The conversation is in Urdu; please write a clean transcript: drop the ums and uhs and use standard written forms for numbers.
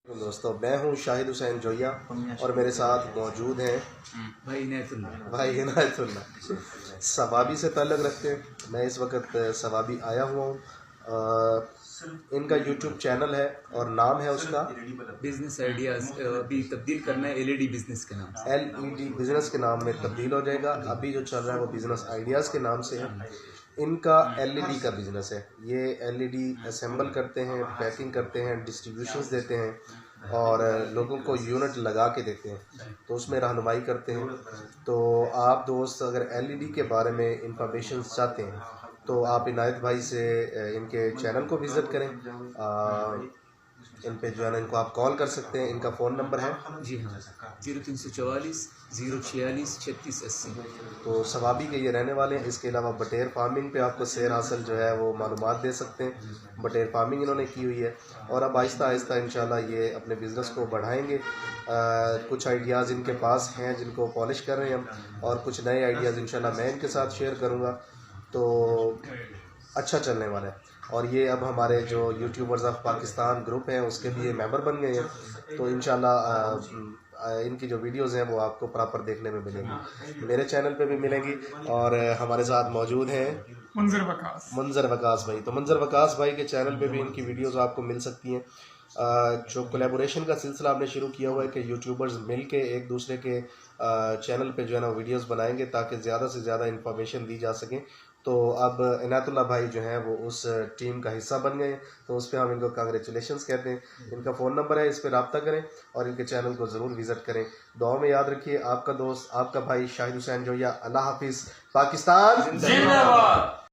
دوستو میں ہوں شاہد حسین جویا اور میرے ساتھ موجود ہیں بھائی عنایت اللہ ثوابی سے تعلق رکھتے ہیں. میں اس وقت ثوابی آیا ہوا ہوں. ان کا یوٹیوب چینل ہے اور نام ہے اس کا بزنس آئیڈیاز. ابھی تبدیل کرنا ہے LED بزنس کے نام سے. LED بزنس کے نام میں تبدیل ہو جائے گا. ابھی جو چل رہا ہے وہ بزنس آئیڈیاز کے نام سے ہے. ان کا LED کا بزنس ہے. یہ LED اسمبل کرتے ہیں, پیکنگ کرتے ہیں, ڈسٹریبیوشنز دیتے ہیں اور لوگوں کو یونٹ لگا کے دیتے ہیں, تو اس میں رہنمائی کرتے ہیں. تو آپ دوست اگر LED کے بارے میں انفارمیشن چاہتے ہیں تو آپ عنایت بھائی سے ان کے چینل کو وزٹ کریں. ان پہ جو ہے نا ان کو آپ کال کر سکتے ہیں. ان کا فون نمبر ہے جی ہاں 0344 046 3680. تو ثوابی کے یہ رہنے والے ہیں. اس کے علاوہ بٹیر فارمنگ پہ آپ کو سیر حاصل جو ہے وہ معلومات دے سکتے ہیں. بٹیر فارمنگ انہوں نے کی ہوئی ہے اور اب آہستہ آہستہ انشاءاللہ یہ اپنے بزنس کو بڑھائیں گے. کچھ آئیڈیاز ان کے پاس ہیں جن کو پالش کر رہے ہیں ہم, اور کچھ نئے آئیڈیاز انشاءاللہ میں ان کے ساتھ شیئر کروں گا. تو اچھا چلنے والا ہے. اور یہ اب ہمارے جو یوٹیوبرز آف پاکستان گروپ ہیں اس کے بھی یہ ممبر بن گئے ہیں. تو انشاءاللہ ان کی جو ویڈیوز ہیں وہ آپ کو پراپر دیکھنے میں ملیں گی, میرے چینل پہ بھی ملیں گی. اور ہمارے ساتھ موجود ہیں منظر وکاس بھائی. تو منظر وکاس بھائی کے چینل پہ بھی ان کی ویڈیوز آپ کو مل سکتی ہیں. جو کولیبوریشن کا سلسلہ آپ نے شروع کیا ہوا ہے کہ یوٹیوبرز مل کے ایک دوسرے کے چینل پہ جو ہے نا ویڈیوز بنائیں گے تاکہ زیادہ سے زیادہ انفارمیشن دی جا سکیں. تو اب عنایت اللہ بھائی جو ہیں وہ اس ٹیم کا حصہ بن گئے ہیں, تو اس پہ ہم ان کو کانگریچولیشنز کہتے ہیں. ان کا فون نمبر ہے, اس پہ رابطہ کریں اور ان کے چینل کو ضرور وزٹ کریں. دعاؤں میں یاد رکھیے. آپ کا دوست, آپ کا بھائی شاہد حسین جویا. اللہ حافظ. پاکستان زندہ باد.